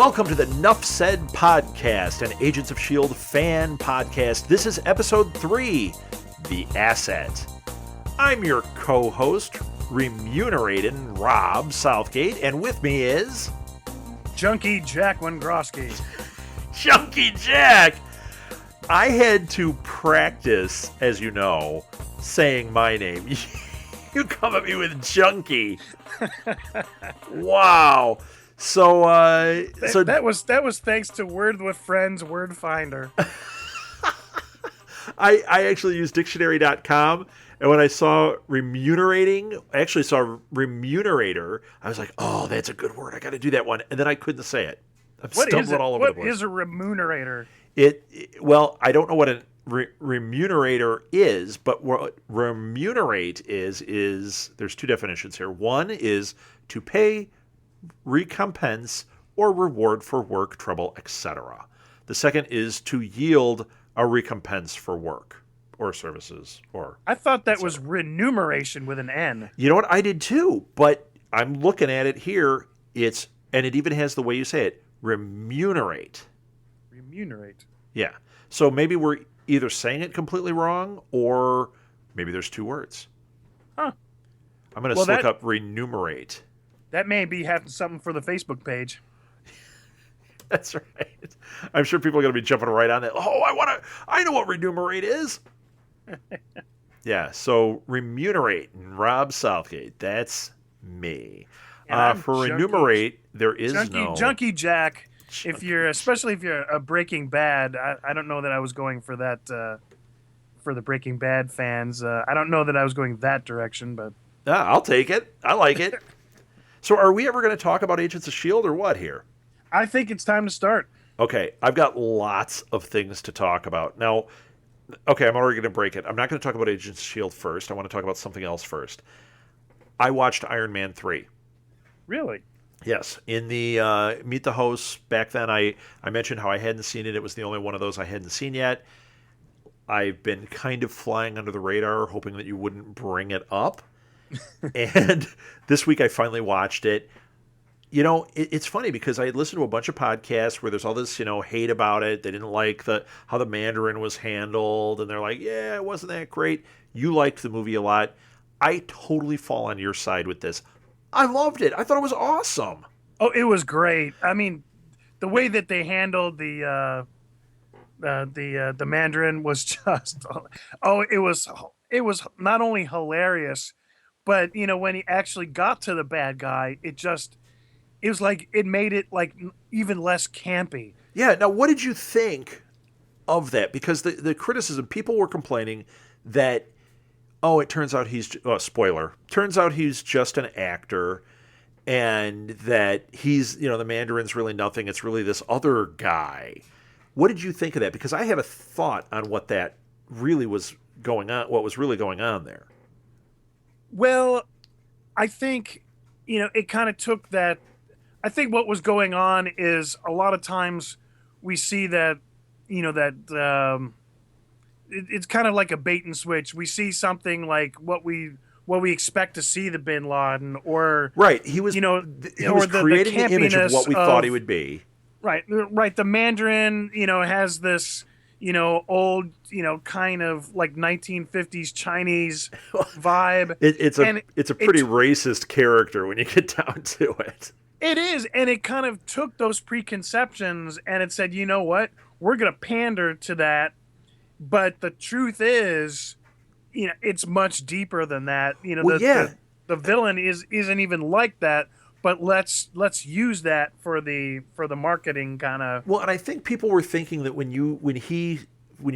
Welcome to the Nuff Said podcast, an Agents of S.H.I.E.L.D. fan podcast. This is episode 3, The Asset. I'm your co-host, remunerated Rob Southgate, and with me is... Junkie Jack Wengroski. Junkie Jack! I had to practice, as you know, saying my name. You come at me with Junkie. Wow. So that was thanks to Word with Friends Word Finder. I actually used dictionary.com, and when I saw remunerating, I actually saw remunerator. I was like, oh, that's a good word. I got to do that one. And then I couldn't say it. I'm stumbling all over the place. What is a remunerator? Well, I don't know what a remunerator is, but what remunerate is there's two definitions here. One is to pay, recompense, or reward for work, trouble, etc. The second is to yield a recompense for work or services. Or I thought that was remuneration with an N. You know what? I did too, but I'm looking at it here. And it even has the way you say it, remunerate. Remunerate. Yeah. So maybe we're either saying it completely wrong, or maybe there's two words. Huh. I'm going to look up remunerate. That may be having something for the Facebook page. That's right. I'm sure people are going to be jumping right on that. Oh, I know what remunerate is. Yeah, so remunerate, Rob Southgate. That's me. For remunerate, there is Junkie Jack. Especially if you're a Breaking Bad, I don't know that I was going for that. For the Breaking Bad fans, I don't know that I was going that direction, but I'll take it. I like it. So, are we ever going to talk about Agents of S.H.I.E.L.D. or what here? I think it's time to start. Okay, I've got lots of things to talk about. Now, okay, I'm already going to break it. I'm not going to talk about Agents of S.H.I.E.L.D. first. I want to talk about something else first. I watched Iron Man 3. Really? Yes. In the Meet the Hosts back then, I mentioned how I hadn't seen it. It was the only one of those I hadn't seen yet. I've been kind of flying under the radar, hoping that you wouldn't bring it up. And this week I finally watched it. You know, it's funny because I listened to a bunch of podcasts where there's all this, hate about it. They didn't like how the Mandarin was handled. And they're like, yeah, it wasn't that great. You liked the movie a lot. I totally fall on your side with this. I loved it. I thought it was awesome. Oh, it was great. I mean, the way that they handled the Mandarin was just it was not only hilarious, but when he actually got to the bad guy, it was like it made it like even less campy. Yeah. Now, what did you think of that? Because the criticism, people were complaining that, it turns out spoiler. Turns out he's just an actor, and that he's, the Mandarin's really nothing. It's really this other guy. What did you think of that? Because I have a thought on what that really was going on, what was really going on there. Well, I think, it kind of took that. I think what was going on is a lot of times we see that, it's kind of like a bait and switch. We see something like what we expect to see the Bin Laden, or right. He was, he was creating the image of what we thought he would be. Right. The Mandarin, has this, old, kind of like 1950s Chinese vibe. It's a pretty racist character when you get down to it. It is, and it kind of took those preconceptions and it said, you know what, we're going to pander to that. But the truth is, it's much deeper than that. The villain isn't even like that. But let's use that for the marketing kind of. Well, and I think people were thinking that when you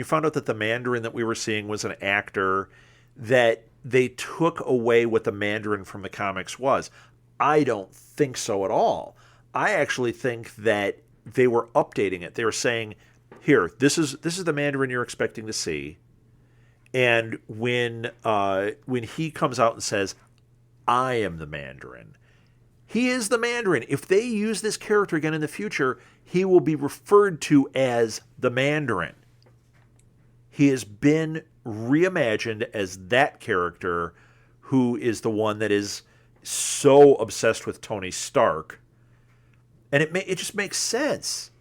found out that the Mandarin that we were seeing was an actor, that they took away what the Mandarin from the comics was. I don't think so at all. I actually think that they were updating it. They were saying, here, this is the Mandarin you're expecting to see. And when he comes out and says, I am the Mandarin, he is the Mandarin. If they use this character again in the future, he will be referred to as the Mandarin. He has been reimagined as that character who is the one that is so obsessed with Tony Stark And it just makes sense.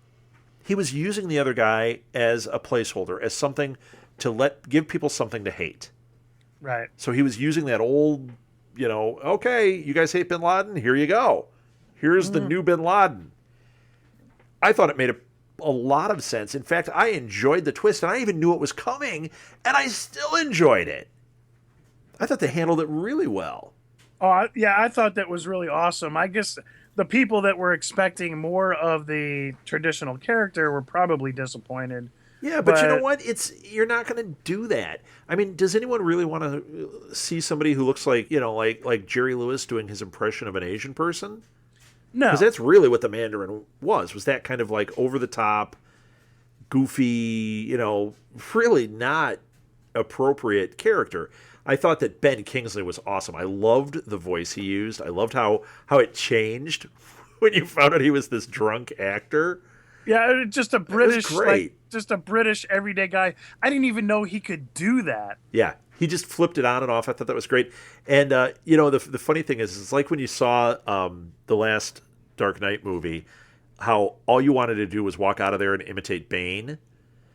He was using the other guy as a placeholder, as something to give people something to hate. Right. So he was using that old, okay, you guys hate Bin Laden? Here you go. Here's the new Bin Laden. I thought it made a lot of sense. In fact, I enjoyed the twist, and I even knew it was coming, and I still enjoyed it. I thought they handled it really well. Oh, yeah, I thought that was really awesome. I guess the people that were expecting more of the traditional character were probably disappointed. Yeah, but you know what? You're not going to do that. I mean, does anyone really want to see somebody who looks like, like Jerry Lewis doing his impression of an Asian person? No. Because that's really what the Mandarin was that kind of like over-the-top, goofy, really not appropriate character. I thought that Ben Kingsley was awesome. I loved the voice he used. I loved how it changed when you found out he was this drunk actor. Yeah, just a British, just a British everyday guy. I didn't even know he could do that. Yeah, he just flipped it on and off. I thought that was great. And the funny thing is, it's like when you saw the last Dark Knight movie, how all you wanted to do was walk out of there and imitate Bane.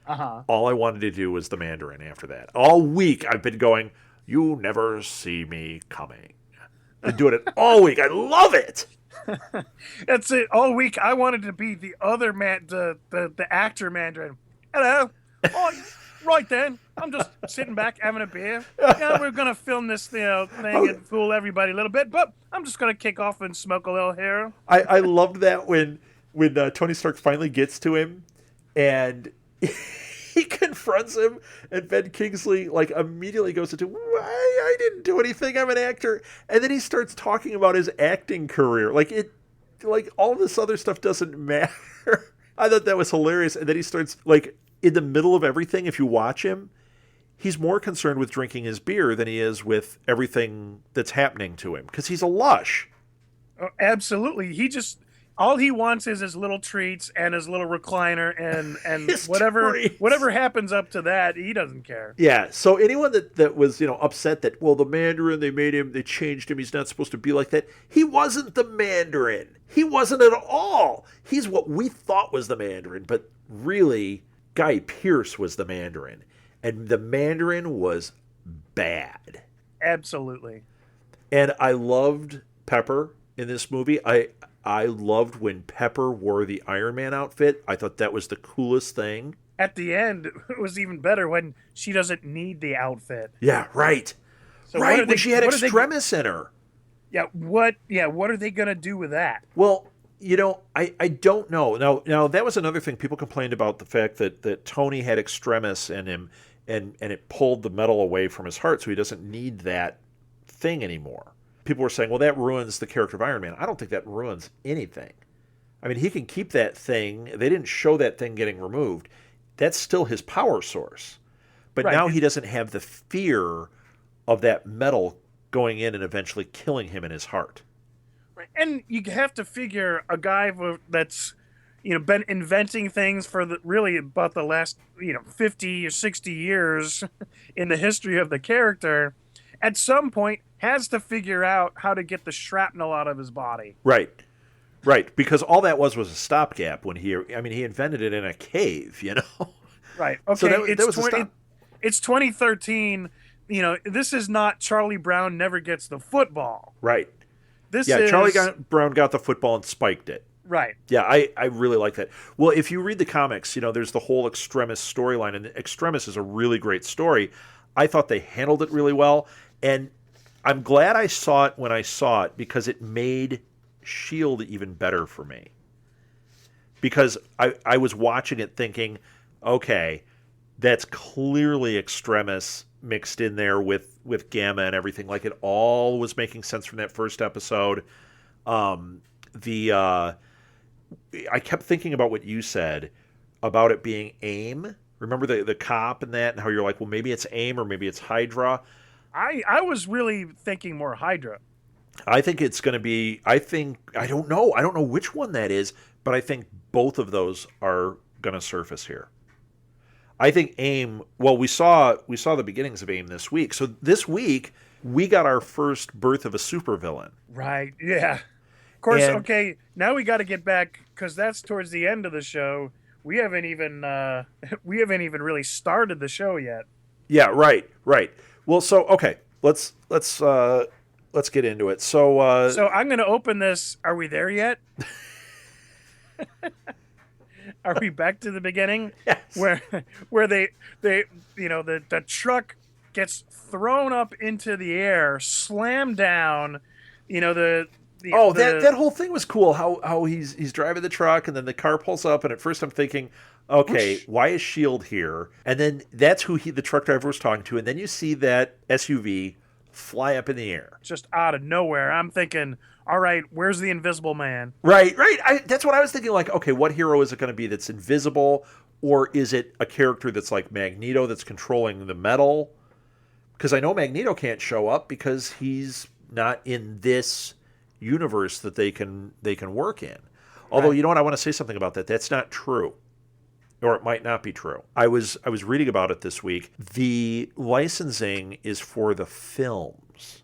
All I wanted to do was the Mandarin after that. All week I've been going, "You never see me coming." Been doing it all week. I love it. That's it. All week I wanted to be the other man, the actor Mandarin. Hello. Oh, right then. I'm just sitting back having a beer. Yeah, we're gonna film this thing and fool everybody a little bit, but I'm just gonna kick off and smoke a little here. I loved that when Tony Stark finally gets to him and he confronts him, and Ben Kingsley immediately goes into, I didn't do anything, I'm an actor. And then he starts talking about his acting career. Like all this other stuff doesn't matter. I thought that was hilarious. And then he starts, in the middle of everything, if you watch him, he's more concerned with drinking his beer than he is with everything that's happening to him, because he's a lush. Oh, absolutely. All he wants is his little treats and his little recliner and whatever happens up to that, he doesn't care. Yeah. So anyone that was, upset that, well, the Mandarin, they changed him, he's not supposed to be like that. He wasn't the Mandarin. He wasn't at all. He's what we thought was the Mandarin, but really Guy Pearce was the Mandarin. And the Mandarin was bad. Absolutely. And I loved Pepper in this movie. I loved when Pepper wore the Iron Man outfit. I thought that was the coolest thing. At the end, it was even better when she doesn't need the outfit. Yeah, right. So right, when she had Extremis in her. Yeah, what are they going to do with that? Well, I don't know. Now that was another thing. People complained about the fact that Tony had Extremis in him and it pulled the metal away from his heart, so he doesn't need that thing anymore. People were saying, well, that ruins the character of Iron Man. I don't think that ruins anything. I mean, he can keep that thing. They didn't show that thing getting removed. That's still his power source. But now he doesn't have the fear of that metal going in and eventually killing him in his heart. Right. And you have to figure a guy that's been inventing things for really about the last 50 or 60 years in the history of the character, at some point has to figure out how to get the shrapnel out of his body. Right. Because all that was a stopgap when he invented it in a cave, Right. Okay. So that was it's 2013. This is not Charlie Brown never gets the football. Right. Charlie Brown got the football and spiked it. Right. Yeah, I really like that. Well, if you read the comics, there's the whole Extremis storyline, and Extremis is a really great story. I thought they handled it really well, and I'm glad I saw it when I saw it, because it made S.H.I.E.L.D. even better for me. Because I was watching it thinking, okay, that's clearly Extremis mixed in there with Gamma and everything. Like, it all was making sense from that first episode. I kept thinking about what you said about it being AIM. Remember the cop and that, and how you're like, well, maybe it's AIM or maybe it's Hydra. I was really thinking more Hydra. I think it's going to be, I don't know which one that is, but I think both of those are going to surface here. I think AIM, well, we saw the beginnings of AIM this week. So this week, we got our first birth of a supervillain. Right, yeah. Of course, And okay, now we got to get back because that's towards the end of the show. We haven't even we haven't even really started the show yet. yeah, right, right. Well, so okay, let's get into it. So So I'm going to open this. Are we there yet? Are we back to the beginning yes. where where they the truck gets thrown up into the air, slammed down, Oh, the that whole thing was cool. How he's driving the truck, and then the car pulls up, and at first I'm thinking, okay, whoosh, why is Shield here? And then that's who the truck driver was talking to, and then you see that SUV fly up in the air. just out of nowhere. I'm thinking, all right, where's the Invisible Man? Right, right. That's what I was thinking. Like, okay, what hero is it going to be that's invisible, or is it a character that's like Magneto that's controlling the metal? Because I know Magneto can't show up because he's not in this universe that they can work in. Although, Right. you know what, I want to say something about that. That's not true, or it might not be true. I was reading about it this week. The licensing is for the films,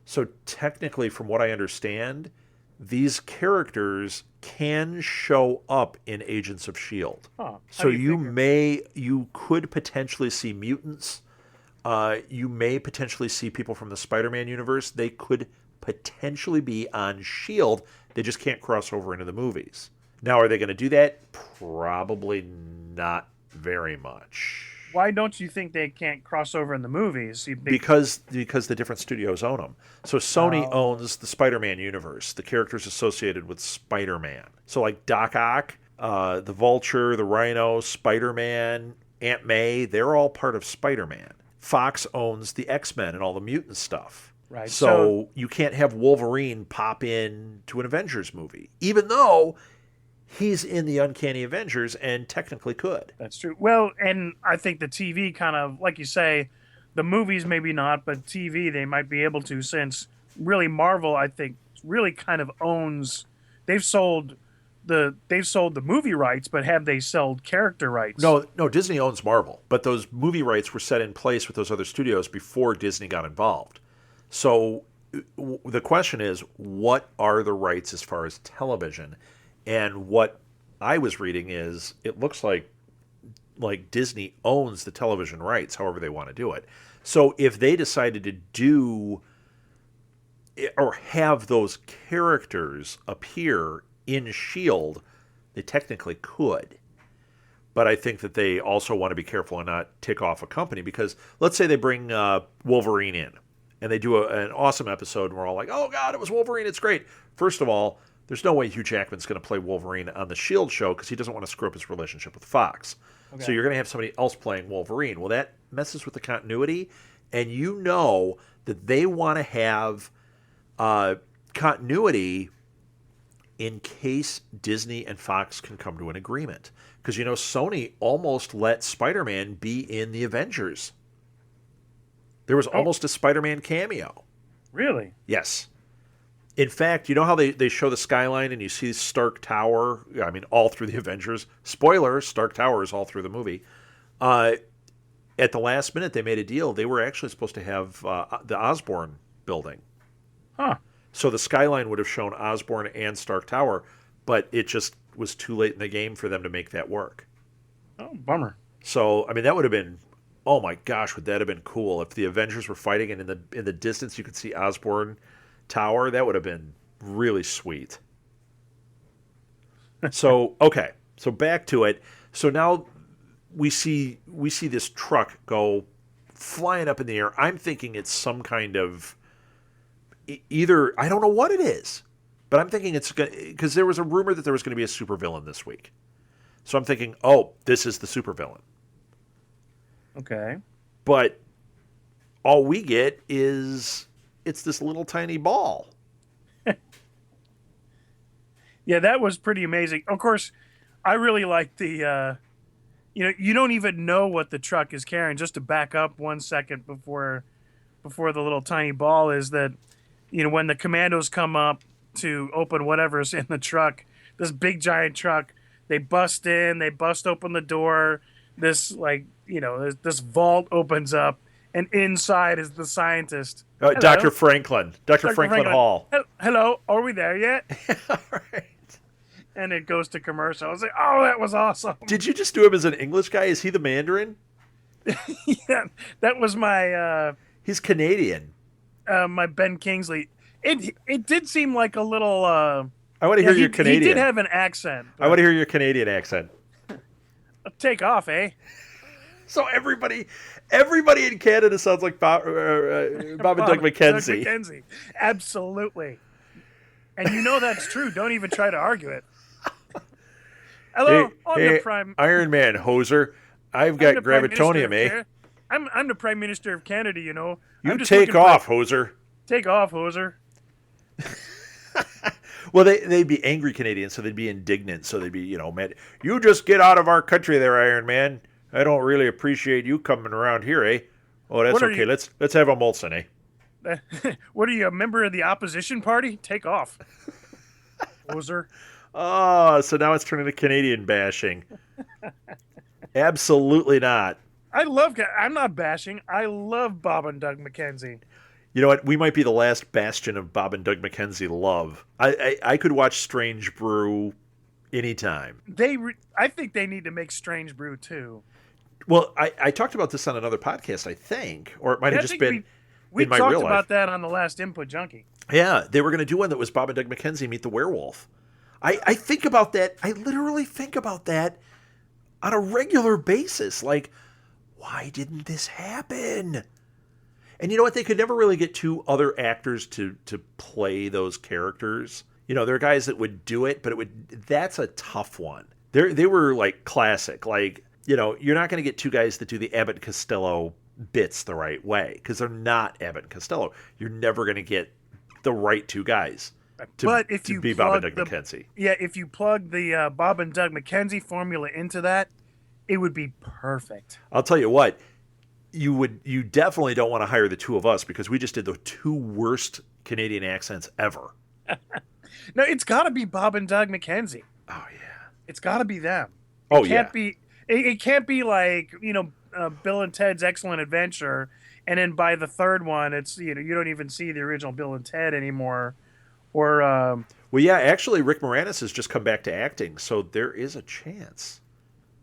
so technically, from what I understand, these characters can show up in Agents of Shield. Huh. How So do you figure? you could potentially see mutants. You may potentially see people from the Spider-Man universe. They could potentially be on Shield. They just can't cross over into the movies. Now, are they going to do that? Probably not very much. Why don't you think they can't cross over in the movies? Because the different studios own them. So Sony Oh, owns the Spider-Man universe, the characters associated with Spider-Man. So like Doc Ock, the Vulture, the Rhino, Spider-Man, Aunt May, they're all part of Spider-Man. Fox owns the X-Men and all the mutant stuff. right. So So you can't have Wolverine pop in to an Avengers movie, even though he's in the Uncanny Avengers and technically could. that's true. Well, and I think the TV kind of, like you say, the movies maybe not, but TV they might be able to, since really Marvel, I think, really kind of owns. They've sold they've sold the movie rights, but have they sold character rights? No, no, Disney owns Marvel, but those movie rights were set in place with those other studios before Disney got involved. So the question is, what are the rights as far as television? And what I was reading is it looks like Disney owns the television rights, however they want to do it. So if they decided to do or have those characters appear in Shield, they technically could. But I think that they also want to be careful and not tick off a company because let's say they bring Wolverine in and they do an awesome episode and we're all like, oh God, it was Wolverine, it's great. First of all, there's no way Hugh Jackman's going to play Wolverine on the S.H.I.E.L.D. show because he doesn't want to screw up his relationship with Fox. So Okay. you're going to have somebody else playing Wolverine. Well, that messes with the continuity, and you know that they want to have continuity in case Disney and Fox can come to an agreement. Because, you know, Sony almost let Spider-Man be in the Avengers. There was Oh, almost a Spider-Man cameo. really? Yes. In fact, you know how they show the skyline and you see Stark Tower? I mean, all through the Avengers. Spoiler, Stark Tower is all through the movie. Uh, at the last minute, they made a deal. They were actually supposed to have the Osborn building. Huh. So the skyline would have shown Osborn and Stark Tower, but it just was too late in the game for them to make that work. Oh, bummer. So, I mean, that would have been, oh my gosh, would that have been cool if the Avengers were fighting and in the distance you could see Osborn Tower? That would have been really sweet. So, okay, so back to it. So now we see this truck go flying up in the air. I'm thinking it's some kind of either I don't know what it is, but I'm thinking it's because there was a rumor that there was going to be a supervillain this week. So I'm thinking, oh, this is the supervillain. Okay. But all we get is it's this little tiny ball. Yeah, that was pretty amazing. Of course, I really like the you don't even know what the truck is carrying. Just to back up 1 second before the little tiny ball is that when the commandos come up to open whatever's in the truck, this big giant truck, they bust in, they bust open the door, this this vault opens up and inside is the scientist. Dr. Hello, Franklin. Dr. Dr. Franklin Franklin. Hall. Hello, are we there yet? All right. And it goes to commercial. I was like, oh, that was awesome. Did you just do him as an English guy? Is he the Mandarin? Yeah, that was my He's Canadian. my Ben Kingsley. It did seem like a little. I want to hear your Canadian. He did have an accent. I want to hear your Canadian accent. Take off, eh? So everybody in Canada sounds like Bob and Doug McKenzie. Doug McKenzie. Absolutely. And you know that's true. Don't even try to argue it. Hello, I'm the Prime Iron Man hoser. I've got Gravitonium, eh? I'm the Prime Minister of Canada, you know. You take off, hoser. Take off, hoser. Well, they'd be angry Canadians, so they'd be indignant. So they'd be, mad. You just get out of our country there, Iron Man. I don't really appreciate you coming around here, eh? Oh, that's okay. Let's have a Molson, eh? What are you, a member of the opposition party? Take off, hoser. Oh, so now it's turning to Canadian bashing. Absolutely not. I'm not bashing. I love Bob and Doug McKenzie. You know what? We might be the last bastion of Bob and Doug McKenzie love. I could watch Strange Brew anytime. I think they need to make Strange Brew too. Well, I talked about this on another podcast, I think, or it might have just been we in my real life. We talked about that on the last Input Junkie. Yeah, they were going to do one that was Bob and Doug McKenzie meet the werewolf. I think about that. I literally think about that on a regular basis. Like, why didn't this happen? And you know what? They could never really get two other actors to play those characters. There are guys that would do it, but that's a tough one. They were like classic. Like, you're not going to get two guys that do the Abbott and Costello bits the right way because they're not Abbott and Costello. You're never going to get the right two guys to be Bob and Doug McKenzie. Yeah, if you plug the Bob and Doug McKenzie formula into that, it would be perfect. I'll tell you what. You definitely don't want to hire the two of us because we just did the two worst Canadian accents ever. No, it's got to be Bob and Doug McKenzie. Oh yeah, it's got to be them. It can't be like Bill and Ted's Excellent Adventure, and then by the third one, it's you don't even see the original Bill and Ted anymore. Or well, yeah, actually, Rick Moranis has just come back to acting, so there is a chance.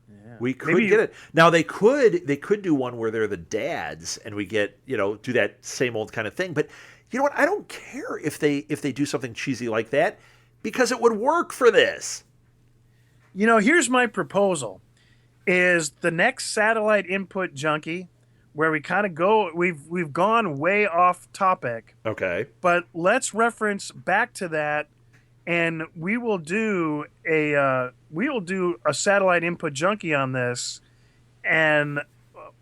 Yeah. We could get it. Now they could do one where they're the dads and we get, do that same old kind of thing. But you know what? I don't care if they do something cheesy like that because it would work for this. Here's my proposal is the next Satellite Input Junkie where we kind of go we've gone way off topic. Okay. But let's reference back to that. And we will do a Satellite Input Junkie on this, and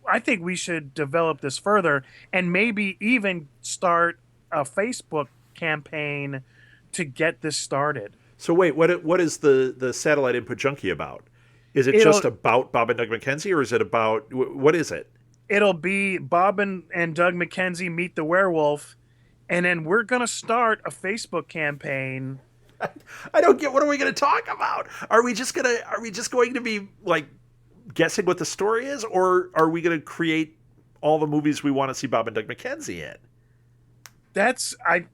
I think we should develop this further, and maybe even start a Facebook campaign to get this started. So wait, what is the Satellite Input Junkie about? Is it just about Bob and Doug McKenzie, or is it about what is it? It'll be Bob and Doug McKenzie meet the werewolf, and then we're gonna start a Facebook campaign. I don't get. What are we going to talk about? Are we just going to be like guessing what the story is, or are we going to create all the movies we want to see Bob and Doug McKenzie in?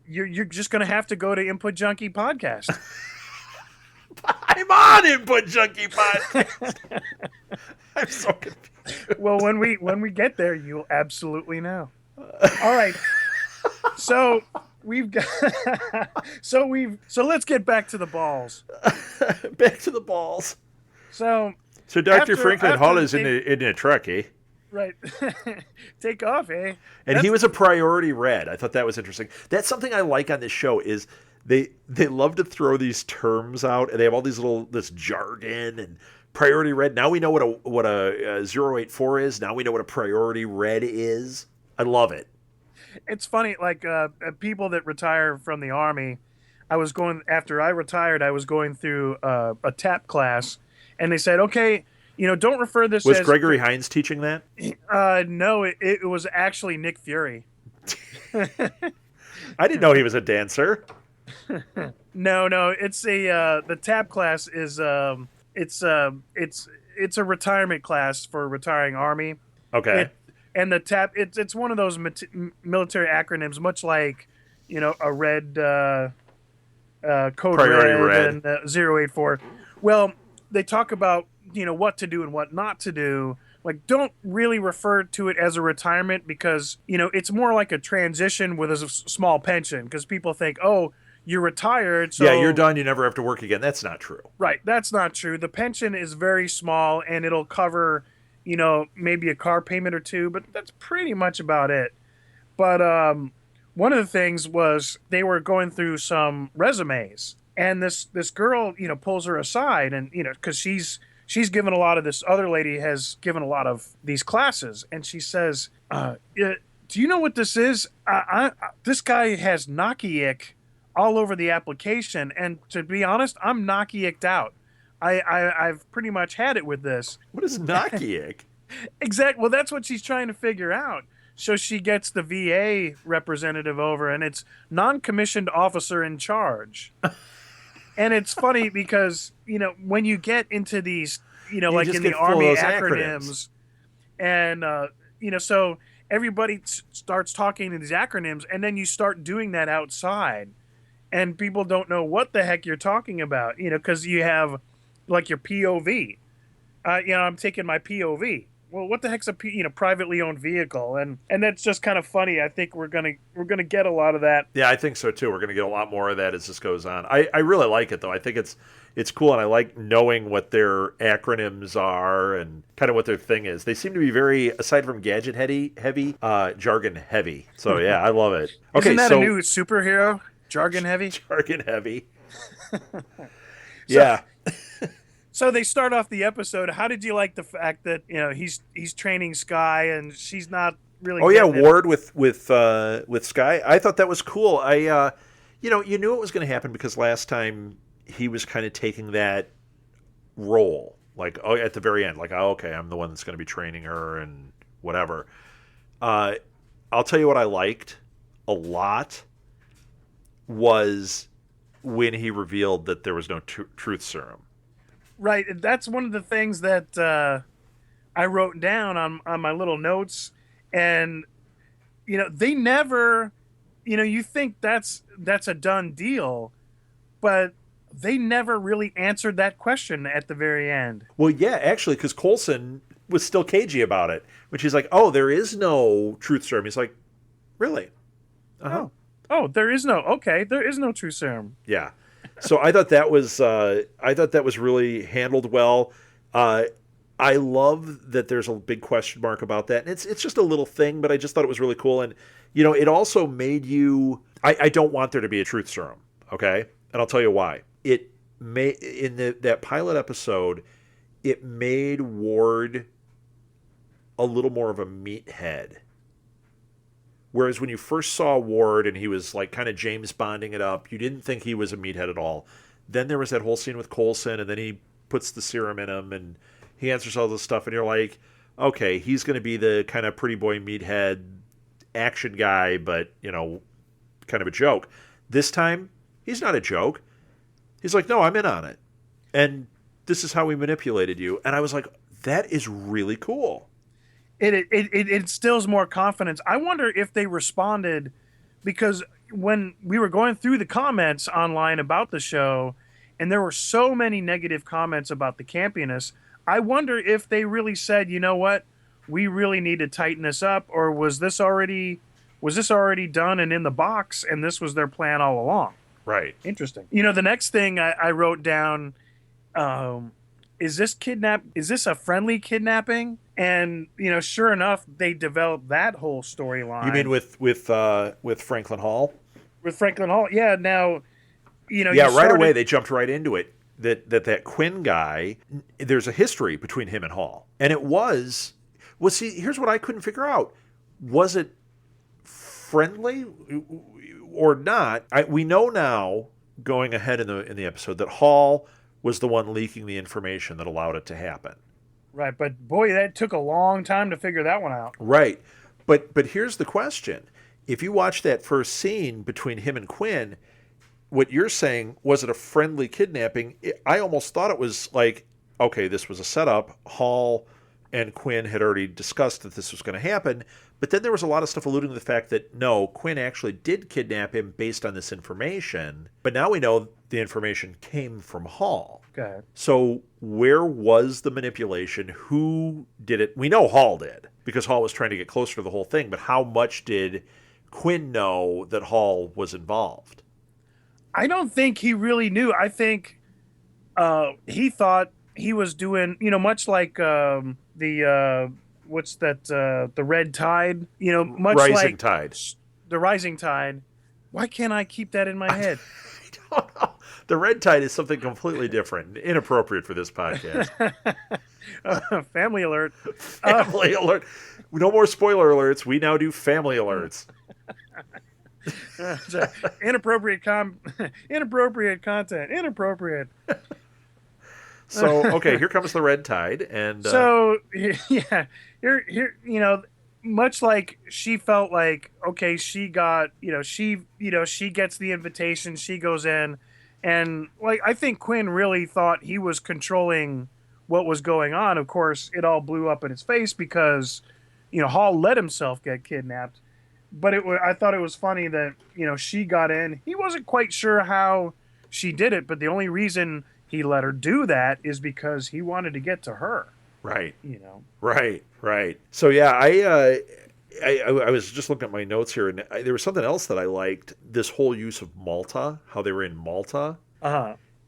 You're just going to have to go to Input Junkie Podcast. I'm on Input Junkie Podcast. I'm so confused. Well, when we get there, you'll absolutely know. All right. So we've got so let's get back to the balls. Back to the balls. So Dr. Franklin Hall is in a truck, eh? Right. Take off, eh? And he was a priority red. I thought that was interesting. That's something I like on this show is they love to throw these terms out and they have all this jargon and priority red. Now we know what a 084 is. Now we know what a priority red is. I love it. It's funny, like people that retire from the Army, after I retired, I was going through a TAP class, and they said, okay, don't refer this Was Gregory Hines teaching that? No, it was actually Nick Fury. I didn't know he was a dancer. No, it's the TAP class is it's a retirement class for retiring Army. Okay. And the TAP, it's one of those military acronyms, much like, a red code Priority red red. and 084. Well, they talk about, what to do and what not to do. Like, don't really refer to it as a retirement because, it's more like a transition with a small pension because people think, oh, you're retired. So Yeah, you're done. You never have to work again. That's not true. right. That's not true. The pension is very small and it'll cover, maybe a car payment or two, but that's pretty much about it. But one of the things was they were going through some resumes and this girl, pulls her aside and, because she's given a lot of this other lady has given a lot of these classes. And she says, do you know what this is? This guy has Nokia all over the application. And to be honest, I'm Nokia-icked out. I've pretty much had it with this. What is Nokia? Exactly. Well, that's what she's trying to figure out. So she gets the VA representative over, and it's non-commissioned officer in charge. And it's funny because, when you get into these, like in the Army acronyms, and, so everybody starts talking in these acronyms, and then you start doing that outside. And people don't know what the heck you're talking about, because you have like your POV. I'm taking my POV. Well, what the heck's a privately owned vehicle? And that's just kind of funny. I think we're gonna get a lot of that. Yeah, I think so too. We're gonna get a lot more of that as this goes on. I really like it though. I think it's cool, and I like knowing what their acronyms are and kind of what their thing is. They seem to be very, aside from gadget heavy, jargon heavy. So yeah, I love it. Okay, isn't that a new superhero? Jargon heavy? Jargon heavy. Yeah. So they start off the episode. How did you like the fact that he's training Skye and she's not really? Oh yeah, Ward with Skye. I thought that was cool. You knew it was going to happen because last time he was kind of taking that role, like at the very end, like okay, I'm the one that's going to be training her and whatever. I'll tell you what I liked a lot was when he revealed that there was no truth serum. Right. That's one of the things that I wrote down on my little notes. And, they never, you think that's a done deal, but they never really answered that question at the very end. Well, yeah, actually, because Coulson was still cagey about it. When she's like, oh, there is no truth serum. He's like, really? Uh-huh. Oh, there is no truth serum. Yeah. So I thought that was really handled well. I love that there's a big question mark about that, and it's just a little thing, but I just thought it was really cool, and it also made you. I don't want there to be a truth serum, okay, and I'll tell you why. It made in that pilot episode, it made Ward a little more of a meathead. Whereas when you first saw Ward and he was like kind of James Bonding it up, you didn't think he was a meathead at all. Then there was that whole scene with Coulson, and then he puts the serum in him, and he answers all this stuff, and you're like, okay, he's going to be the kind of pretty boy meathead action guy, but, kind of a joke. This time, he's not a joke. He's like, no, I'm in on it. And this is how we manipulated you. And I was like, that is really cool. It instills more confidence. I wonder if they responded, because when we were going through the comments online about the show, and there were so many negative comments about the campiness, I wonder if they really said, you know what, we really need to tighten this up, or was this already done and in the box, and this was their plan all along? Right. Interesting. The next thing I wrote down, is this a friendly kidnapping? And sure enough, they developed that whole storyline. You mean with Franklin Hall? With Franklin Hall, yeah. Now, right away they jumped right into it. That Quinn guy, there's a history between him and Hall, and it was. Well, see, here's what I couldn't figure out: was it friendly or not? We know now, going ahead in the episode, that Hall was the one leaking the information that allowed it to happen. Right, but boy, that took a long time to figure that one out. Right, but here's the question: if you watch that first scene between him and Quinn, what you're saying, was it a friendly kidnapping? I almost thought it was like, okay, this was a setup. Hall and Quinn had already discussed that this was going to happen. But then there was a lot of stuff alluding to the fact that, no, Quinn actually did kidnap him based on this information. But now we know the information came from Hall. Okay. So where was the manipulation? Who did it? We know Hall did, because Hall was trying to get closer to the whole thing. But how much did Quinn know that Hall was involved? I don't think he really knew. I think he thought he was doing, much like what's that? The Red Tide, much Rising like Tide. The Rising Tide. Why can't I keep that in my head? I don't know. The Red Tide is something completely different, inappropriate for this podcast. Family alert. Family alert. No more spoiler alerts. We now do family alerts. Inappropriate content. Inappropriate. So, okay, here comes the Red Tide, and so yeah, here, much like she felt like, okay, she got, she gets the invitation, she goes in, and like I think Quinn really thought he was controlling what was going on. Of course, it all blew up in his face because, Hall let himself get kidnapped. But I thought it was funny that, she got in. He wasn't quite sure how she did it, but the only reason he let her do that is because he wanted to get to her. Right. Right. So yeah, I was just looking at my notes here, and there was something else that I liked. This whole use of Malta, how they were in Malta,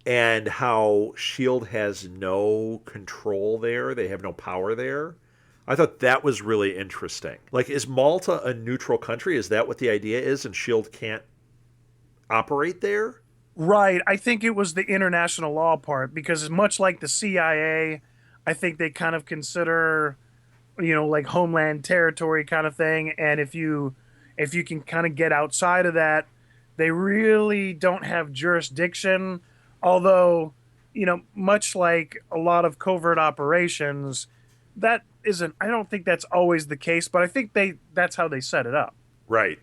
and how S.H.I.E.L.D. has no control there. They have no power there. I thought that was really interesting. Like, is Malta a neutral country? Is that what the idea is? And S.H.I.E.L.D. can't operate there? Right. I think it was the international law part, because much like the CIA, I think they kind of consider, like homeland territory kind of thing. And if you can kind of get outside of that, they really don't have jurisdiction. Although, much like a lot of covert operations, that isn't, I don't think that's always the case, but I think that's how they set it up. Right.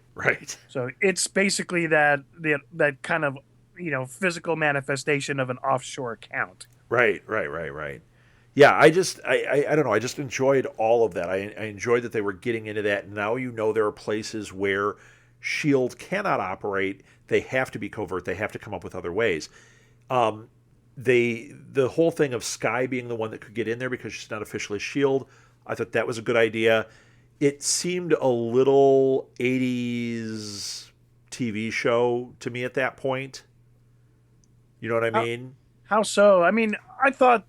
So it's basically that kind of, physical manifestation of an offshore account. Right. Yeah, I don't know. I just enjoyed all of that. I enjoyed that they were getting into that. Now there are places where S.H.I.E.L.D. cannot operate. They have to be covert. They have to come up with other ways. The whole thing of Skye being the one that could get in there because she's not officially S.H.I.E.L.D., I thought that was a good idea. It seemed a little 80s TV show to me at that point. You know what I mean? How so? I mean, I thought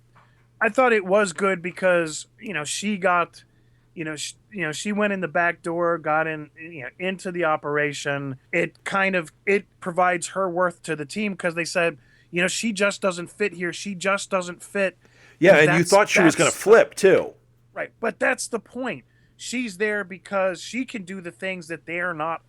it was good because, she got, she went in the back door, got in, into the operation. It provides her worth to the team because they said, she just doesn't fit here. She just doesn't fit. Yeah, and you thought she was going to flip too. Right, but that's the point. She's there because she can do the things that they're not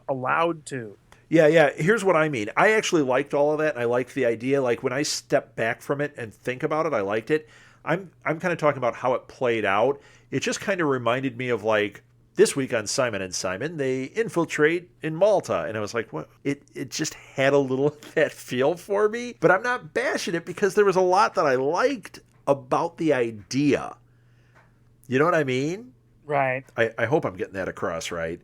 allowed to. Yeah. Here's what I mean. I actually liked all of that, and I liked the idea. Like, when I step back from it and think about it, I liked it. I'm kind of talking about how it played out. It just kind of reminded me of, like, this week on Simon and Simon, they infiltrate in Malta. And I was like, what? It just had a little of that feel for me. But I'm not bashing it because there was a lot that I liked about the idea. You know what I mean? Right. I hope I'm getting that across right.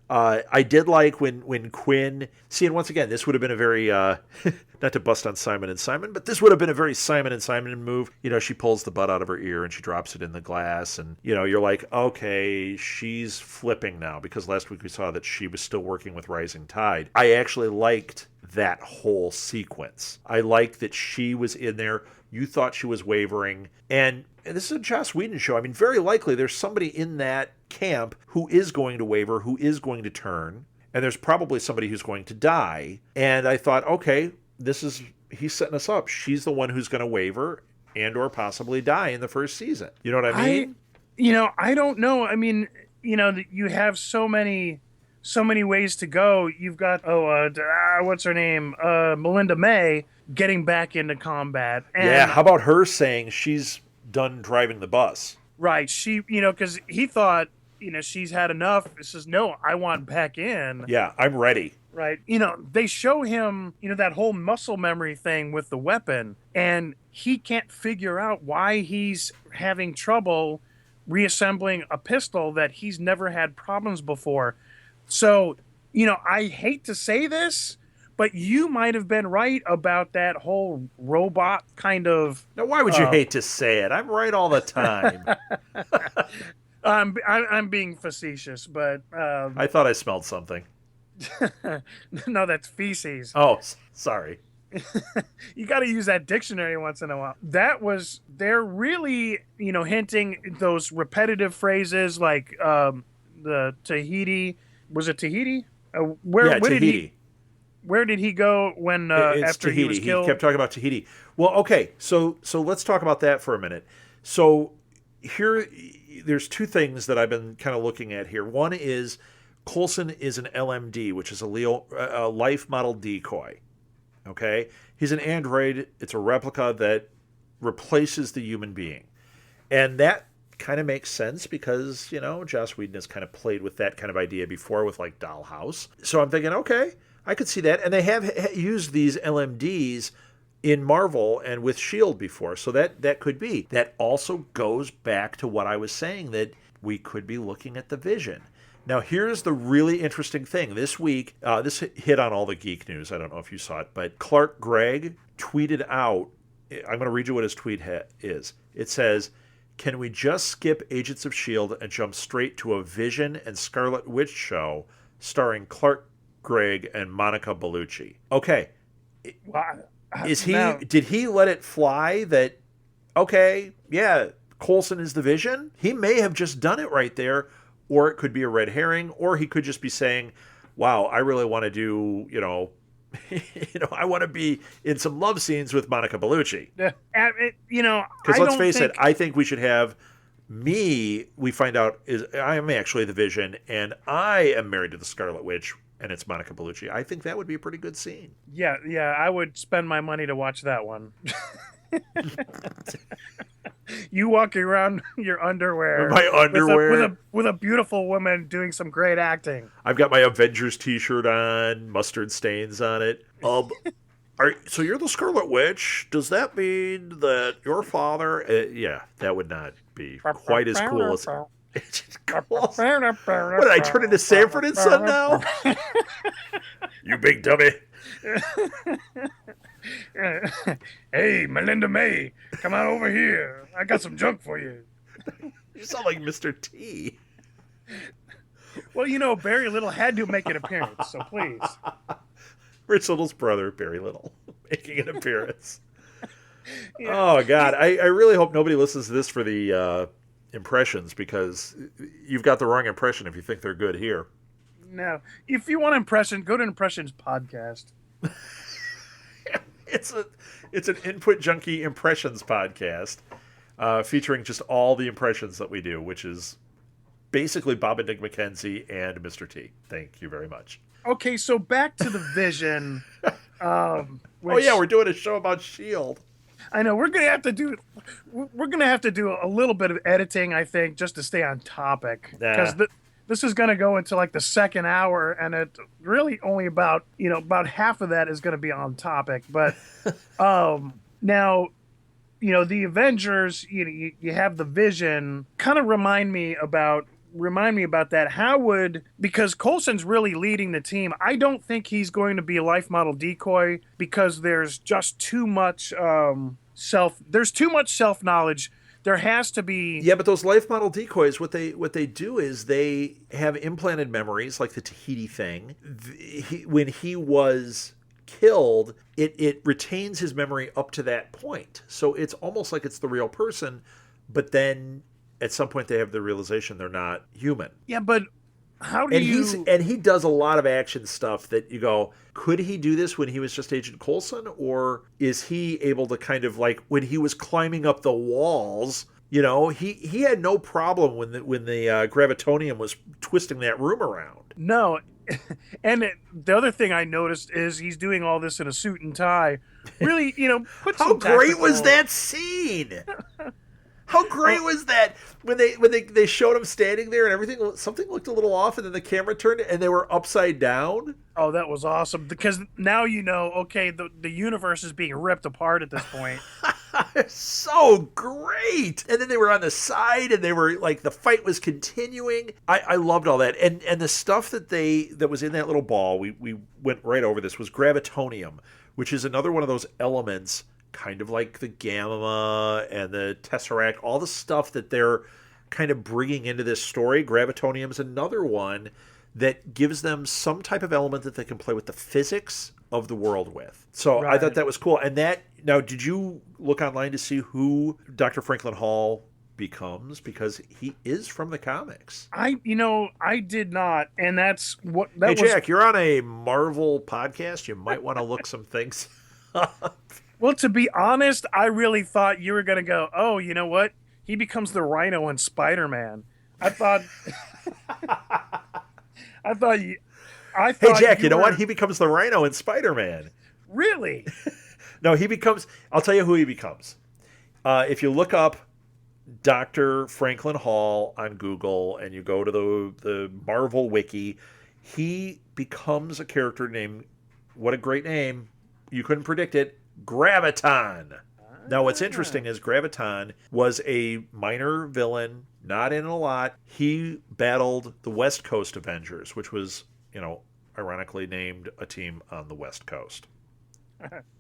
I did like when Quinn... See, and once again, this would have been a very... not to bust on Simon and Simon, but this would have been a very Simon and Simon move. She pulls the butt out of her ear and she drops it in the glass. And, you're like, okay, she's flipping now. Because last week we saw that she was still working with Rising Tide. I actually liked that whole sequence. I liked that she was in there. You thought she was wavering. And this is a Joss Whedon show. I mean, very likely there's somebody in that camp who is going to waver, who is going to turn. And there's probably somebody who's going to die. And I thought, okay, he's setting us up. She's the one who's going to waver and or possibly die in the first season. You know what I mean? I don't know. I mean, you have so many ways to go. You've got, what's her name? Melinda May getting back into combat. And, yeah, how about her saying she's done driving the bus? Right. She, because he thought, she's had enough. He says, no, I want back in. Yeah, I'm ready. Right. They show him, that whole muscle memory thing with the weapon, and he can't figure out why he's having trouble reassembling a pistol that he's never had problems before. So, I hate to say this, but you might have been right about that whole robot kind of. Now, why would you hate to say it? I'm right all the time. I'm being facetious, but I thought I smelled something. no, that's feces. Oh, sorry. You got to use that dictionary once in a while. They're really, hinting those repetitive phrases like the Tahiti. Was it Tahiti? Where Tahiti. Where did he go when after Tahiti. he was killed? He kept talking about Tahiti. Well, okay, so let's talk about that for a minute. So here, there's two things that I've been kind of looking at here. One is Coulson is an LMD, which is a life model decoy. Okay, he's an android. It's a replica that replaces the human being, and that kind of makes sense because Joss Whedon has kind of played with that kind of idea before with like Dollhouse. So I'm thinking, okay, I could see that, and they have used these LMDs in Marvel and with S.H.I.E.L.D. before, so that could be. That also goes back to what I was saying, that we could be looking at the Vision. Now, here's the really interesting thing. This week, this hit on all the geek news. I don't know if you saw it, but Clark Gregg tweeted out, I'm going to read you what his tweet is. It says, "Can we just skip Agents of S.H.I.E.L.D. and jump straight to a Vision and Scarlet Witch show starring Clark Gregg and Monica Bellucci?" Okay. Did he let it fly that, okay, yeah, Coulson is the Vision? He may have just done it right there. Or it could be a red herring, or he could just be saying, wow, I really want to do, I want to be in some love scenes with Monica Bellucci. Because let's face it, I think we should have we find out I am actually the Vision, and I am married to the Scarlet Witch, and it's Monica Bellucci. I think that would be a pretty good scene. Yeah, I would spend my money to watch that one. You walking around your underwear, my underwear, with a beautiful woman doing some great acting. I've got my Avengers T-shirt on, mustard stains on it. So you're the Scarlet Witch? Does that mean that your father? Yeah, that would not be quite as cool as. What did I turn into Sanford and Son now? You big dummy. Hey, Melinda May, come on over here. I got some junk for you. You sound like Mr. T. Well, Barry Little had to make an appearance, so please. Rich Little's brother, Barry Little, making an appearance. Yeah. Oh, God. I really hope nobody listens to this for the impressions, because you've got the wrong impression if you think they're good here. No. If you want impression, go to Impressions Podcast. It's an Input Junkie Impressions podcast featuring just all the impressions that we do, which is basically Bob and Nick McKenzie and Mr. T. Thank you very much. Okay, so back to the Vision. We're doing a show about S.H.I.E.L.D. I know we're gonna have to do a little bit of editing, I think, just to stay on topic, because this is going to go into like the second hour, and it really only about half of that is going to be on topic. But now, the Avengers, you have the Vision. Kind of remind me about that. Because Coulson's really leading the team. I don't think he's going to be a life model decoy, because there's just too much self-knowledge. There has to be. Yeah, but those life model decoys, what they do is they have implanted memories, like the Tahiti thing. When he was killed, it retains his memory up to that point. So it's almost like it's the real person, but then at some point they have the realization they're not human. Yeah, but how do you... And he does a lot of action stuff that you go, could he do this when he was just Agent Coulson? Or is he able to kind of like, when he was climbing up the walls, he had no problem when the Gravitonium was twisting that room around. No. And the other thing I noticed is he's doing all this in a suit and tie. Really, put some How great was that scene? How great was that when they showed him standing there and everything? Something looked a little off, and then the camera turned and they were upside down. Oh, that was awesome, because now okay, the universe is being ripped apart at this point. So great. And then they were on the side and they were like, the fight was continuing. I loved all that. And the stuff that was in that little ball, we went right over this, was Gravitonium, which is another one of those elements, kind of like the Gamma and the Tesseract, all the stuff that they're kind of bringing into this story. Gravitonium is another one that gives them some type of element that they can play with the physics of the world with. So right. I thought that was cool. And now, did you look online to see who Dr. Franklin Hall becomes? Because he is from the comics. I did not. And that's what Hey, Jack, you're on a Marvel podcast. You might want to look some things up. Well, to be honest, I really thought you were going to go, oh, you know what? He becomes the Rhino in Spider-Man. I thought... Hey, Jack, you know what? He becomes the Rhino in Spider-Man. Really? No, I'll tell you who he becomes. If you look up Dr. Franklin Hall on Google and you go to the Marvel Wiki, he becomes a character named, what a great name, you couldn't predict it, Graviton. Now, what's interesting is Graviton was a minor villain, not in a lot. He battled the West Coast Avengers, which was, ironically named a team on the West Coast.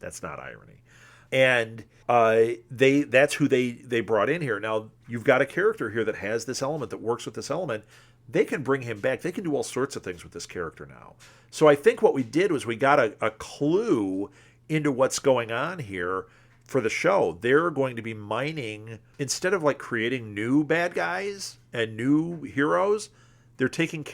That's not irony. And that's who they brought in here. Now, you've got a character here that has this element, that works with this element. They can bring him back. They can do all sorts of things with this character now. So I think what we did was we got a clue into what's going on here for the show. They're going to be mining, instead of like creating new bad guys and new heroes, they're taking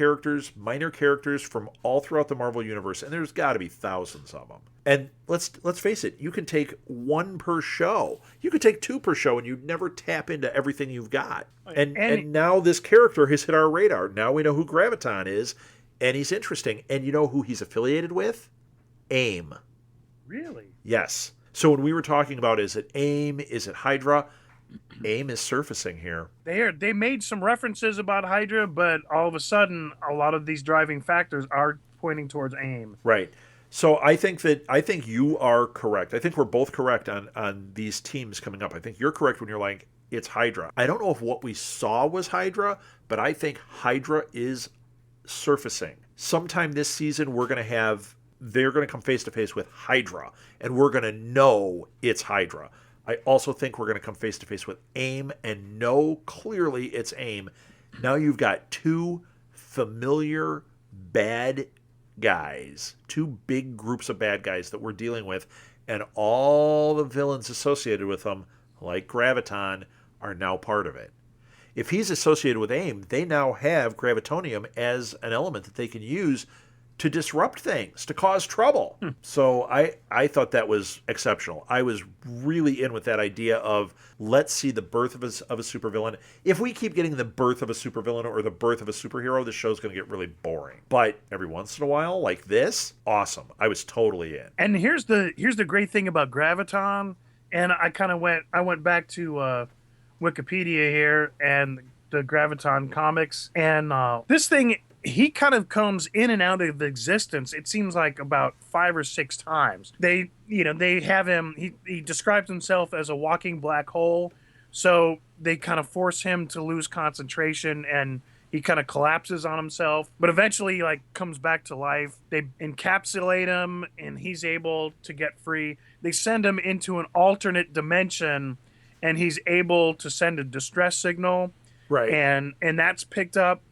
minor characters from all throughout the Marvel Universe, and there's got to be thousands of them. And let's face it, you can take one per show. You could take two per show, and you'd never tap into everything you've got. And now this character has hit our radar. Now we know who Graviton is, and he's interesting. And you know who he's affiliated with? AIM. Really? Yes. So when we were talking about, is it AIM, is it Hydra, AIM is surfacing here. They made some references about Hydra, but all of a sudden, a lot of these driving factors are pointing towards AIM. Right. So I think you are correct. I think we're both correct on these teams coming up. I think you're correct when you're like, it's Hydra. I don't know if what we saw was Hydra, but I think Hydra is surfacing. Sometime this season, they're going to come face to face with Hydra, and we're going to know it's Hydra. I also think we're going to come face to face with AIM and know clearly it's AIM. Now you've got two familiar bad guys, two big groups of bad guys that we're dealing with, and all the villains associated with them, like Graviton, are now part of it. If he's associated with AIM, they now have Gravitonium as an element that they can use to disrupt things, to cause trouble. So I thought that was exceptional. I was really in with that idea of, let's see the birth of a supervillain. If we keep getting the birth of a supervillain or the birth of a superhero, the show's going to get really boring. But every once in a while, like this, awesome. I was totally in. And here's the great thing about Graviton, and I went back to Wikipedia here and the Graviton comics, and this thing, he kind of comes in and out of existence. It seems like about 5 or 6 times. They have him. He describes himself as a walking black hole. So they kind of force him to lose concentration, and he kind of collapses on himself. But eventually, comes back to life. They encapsulate him, and he's able to get free. They send him into an alternate dimension, and he's able to send a distress signal. Right. And that's picked up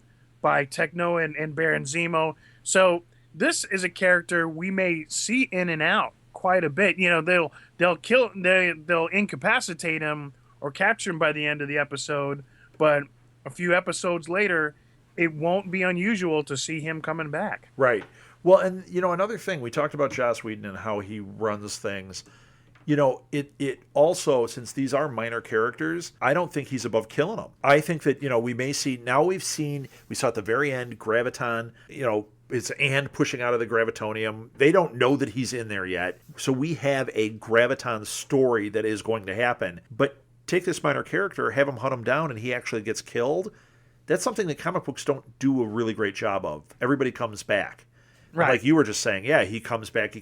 by Techno and Baron Zemo. So this is a character we may see in and out quite a bit. They'll incapacitate him or capture him by the end of the episode, but a few episodes later, it won't be unusual to see him coming back. Right. Well, and another thing, we talked about Joss Whedon and how he runs things. It also, since these are minor characters, I don't think he's above killing them. I think that, we may see, now we saw at the very end, Graviton, his hand pushing out of the Gravitonium. They don't know that he's in there yet. So we have a Graviton story that is going to happen. But take this minor character, have him hunt him down, and he actually gets killed. That's something that comic books don't do a really great job of. Everybody comes back. Right. Like you were just saying, yeah, he comes back.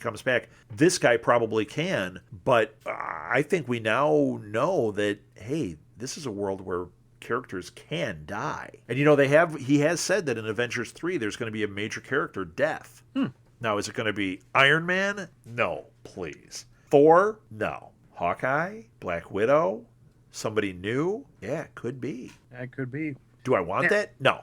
This guy probably can, but I think we now know that, hey, this is a world where characters can die. And he has said that in Avengers 3 there's going to be a major character death. Now, is it going to be Iron Man? No, please. Thor? No. Hawkeye? Black Widow? Somebody new? Yeah, it could be. That could be. Do I want that? No.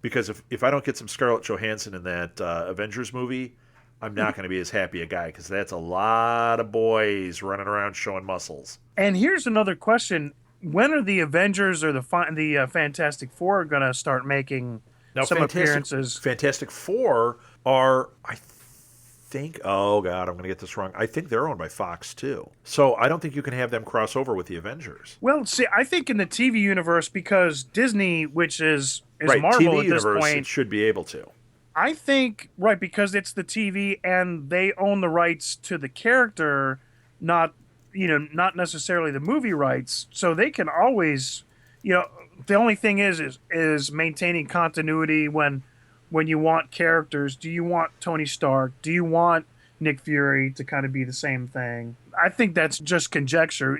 Because if I don't get some Scarlett Johansson in that Avengers movie, I'm not going to be as happy a guy, because that's a lot of boys running around showing muscles. And here's another question. When are the Avengers or the Fantastic Four going to start making some appearances? Fantastic Four are, I think, oh God, I'm going to get this wrong. I think they're owned by Fox too. So I don't think you can have them cross over with the Avengers. Well, see, I think in the TV universe, because Disney, which is right, Marvel TV at universe, this point, it should be able to. I think, right, because it's the TV and they own the rights to the character, not necessarily the movie rights. So they can always, the only thing is maintaining continuity when you want characters. Do you want Tony Stark? Do you want Nick Fury to kind of be the same thing? I think that's just conjecture.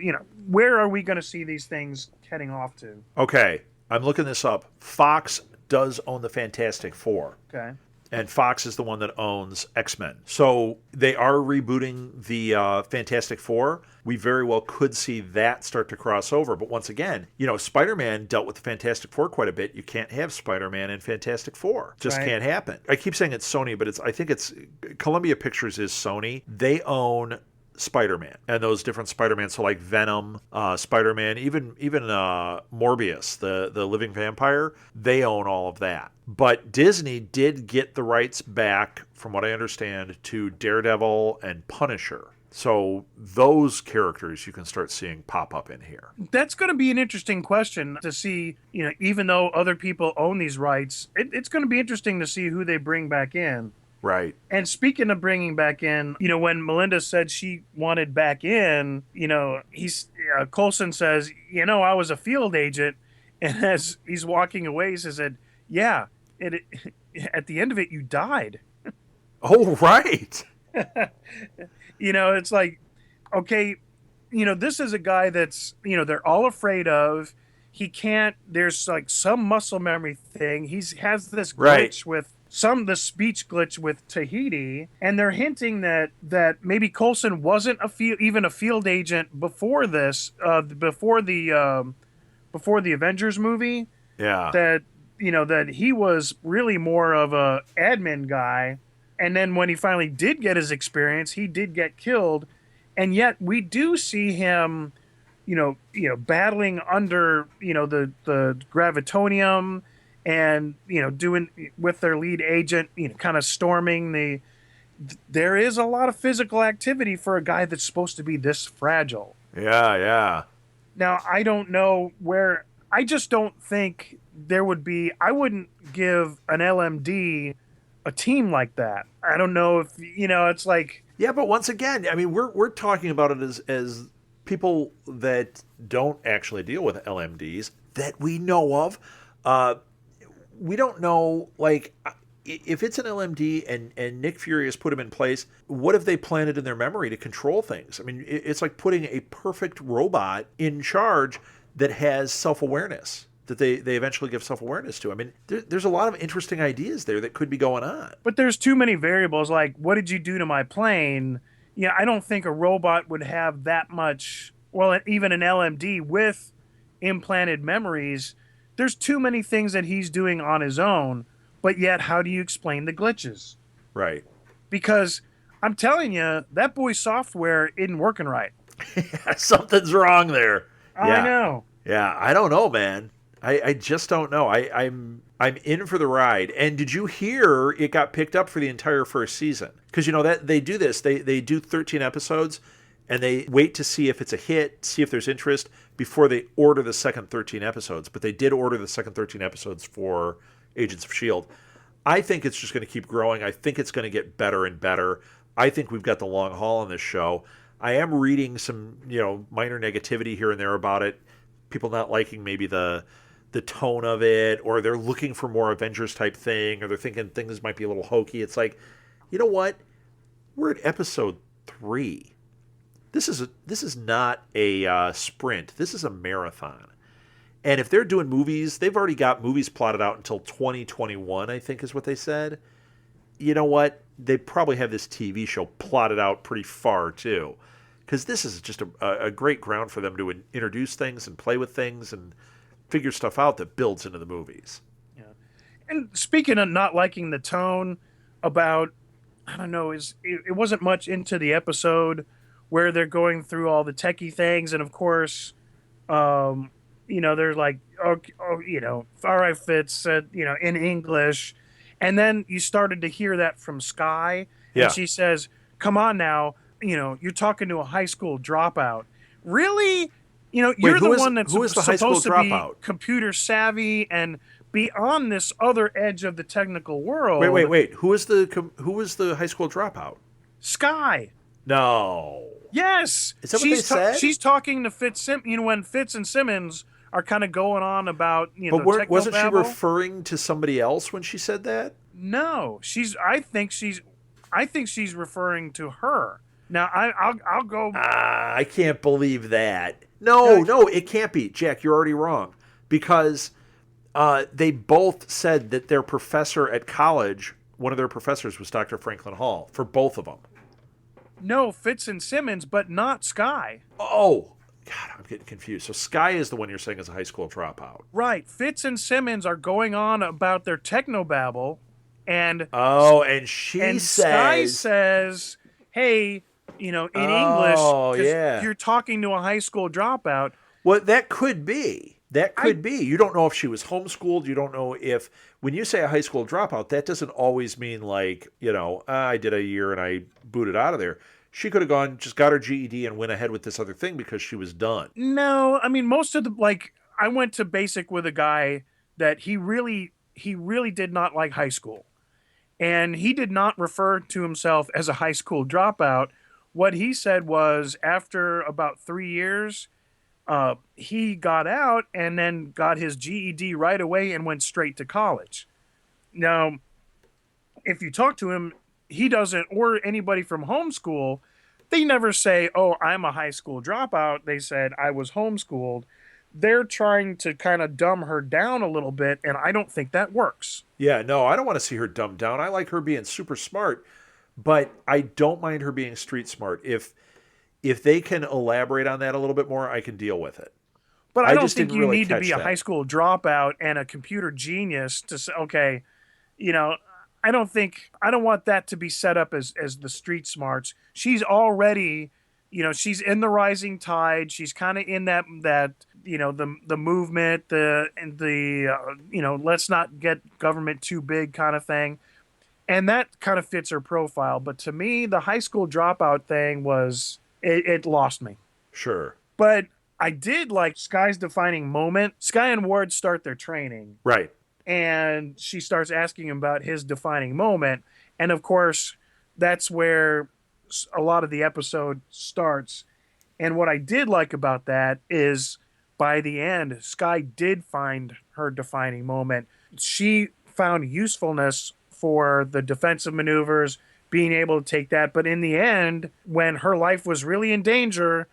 Where are we going to see these things heading off to? Okay, I'm looking this up. Fox does own the Fantastic Four. Okay. And Fox is the one that owns X-Men. So they are rebooting the Fantastic Four. We very well could see that start to cross over. But once again, Spider-Man dealt with the Fantastic Four quite a bit. You can't have Spider-Man and Fantastic Four. Just can't happen. I keep saying it's Sony, but I think it's Columbia Pictures is Sony. They own Spider-Man and those different Spider-Man. So like Venom, Spider-Man, even Morbius, the living vampire, they own all of that. But Disney did get the rights back, from what I understand, to Daredevil and Punisher. So those characters you can start seeing pop up in here. That's going to be an interesting question to see, even though other people own these rights, it's going to be interesting to see who they bring back in. Right. And speaking of bringing back in, when Melinda said she wanted back in, Coulson says, I was a field agent. And as he's walking away, he said, yeah, at the end of it, you died. Oh, right. It's like, okay, this is a guy that's, they're all afraid of. He can't, there's like some muscle memory thing. He has this glitch with the speech glitch with Tahiti, and they're hinting that maybe Coulson wasn't even a field agent before this, before the Avengers movie. Yeah. That he was really more of a admin guy, and then when he finally did get his experience, he did get killed, and yet we do see him, battling under the Gravitonium. And, doing with their lead agent, kind of storming there is a lot of physical activity for a guy that's supposed to be this fragile. Yeah. Now, I don't know I just don't think there would be, I wouldn't give an LMD a team like that. I don't know if, it's like. Yeah, but once again, I mean, we're talking about it as people that don't actually deal with LMDs that we know of. We don't know, like, if it's an LMD and Nick Fury has put him in place, what have they planted in their memory to control things? I mean, it's like putting a perfect robot in charge that has self-awareness, that they eventually give self-awareness to. I mean, there's a lot of interesting ideas there that could be going on. But there's too many variables, like, what did you do to my plane? I don't think a robot would have that much, well, even an LMD with implanted memories. There's too many things that he's doing on his own, but yet how do you explain the glitches? Right. Because I'm telling you, that boy's software isn't working right. Something's wrong there. I know. Yeah, I don't know, man. I just don't know. I'm in for the ride. And did you hear it got picked up for the entire first season? Because that they do this. They do 13 episodes, and they wait to see if it's a hit, see if there's interest, before they order the second 13 episodes. But they did order the second 13 episodes for Agents of S.H.I.E.L.D. I think it's just going to keep growing. I think it's going to get better and better. I think we've got the long haul on this show. I am reading some, minor negativity here and there about it. People not liking maybe the tone of it, or they're looking for more Avengers type thing, or they're thinking things might be a little hokey. It's like, You know what? We're at episode 3. This is not a sprint. This is a marathon. And if they're doing movies, they've already got movies plotted out until 2021, I think is what they said. You know what? They probably have this TV show plotted out pretty far, too. Because this is just a great ground for them to introduce things and play with things and figure stuff out that builds into the movies. Yeah. And speaking of not liking the tone about, I don't know, it wasn't much into the episode where they're going through all the techie things. And, of course, they're like, all right, Fitz, in English. And then you started to hear that from Skye. And she says, come on now, you're talking to a high school dropout. Really? You're the one that's supposed to be computer savvy and be on this other edge of the technical world. Wait. Who was the high school dropout? Skye. No. Yes. Is that what they said? She's talking to Fitz. When Fitz and Simmons are kind of going on about But wasn't she referring to somebody else when she said that? No, I think she's referring to her. Now I'll go. I can't believe that. No, it can't be. Jack, you're already wrong because they both said that their professor at college, one of their professors was Dr. Franklin Hall for both of them. No, Fitz and Simmons, but not Skye. Oh, God, I'm getting confused. So Skye is the one you're saying is a high school dropout. Right. Fitz and Simmons are going on about their technobabble, and she Skye says, hey, in English, you're talking to a high school dropout. Well, that could be. You don't know if she was homeschooled. You don't know if, when you say a high school dropout, that doesn't always mean like, I did a year and I booted out of there. She could have just got her GED and went ahead with this other thing because she was done. No, I mean, most of I went to basic with a guy that he really did not like high school. And he did not refer to himself as a high school dropout. What he said was after about 3 years, he got out and then got his GED right away and went straight to college. Now, if you talk to him, he doesn't, or anybody from homeschool, they never say, oh, I'm a high school dropout. They said, I was homeschooled. They're trying to kind of dumb her down a little bit, and I don't think that works. Yeah, no, I don't want to see her dumbed down. I like her being super smart, but I don't mind her being street smart. If they can elaborate on that a little bit more, I can deal with it. But I don't think you need to be a high school dropout and a computer genius to say, okay, I don't want that to be set up as the street smarts. She's already, she's in the rising tide. She's kind of in that the movement, let's not get government too big kind of thing. And that kind of fits her profile. But to me, the high school dropout thing it lost me. Sure. But I did like Skye's defining moment. Skye and Ward start their training. Right. And she starts asking him about his defining moment. And of course, that's where a lot of the episode starts. And what I did like about that is by the end, Skye did find her defining moment. She found usefulness for the defensive maneuvers, being able to take that. But in the end, when her life was really in danger,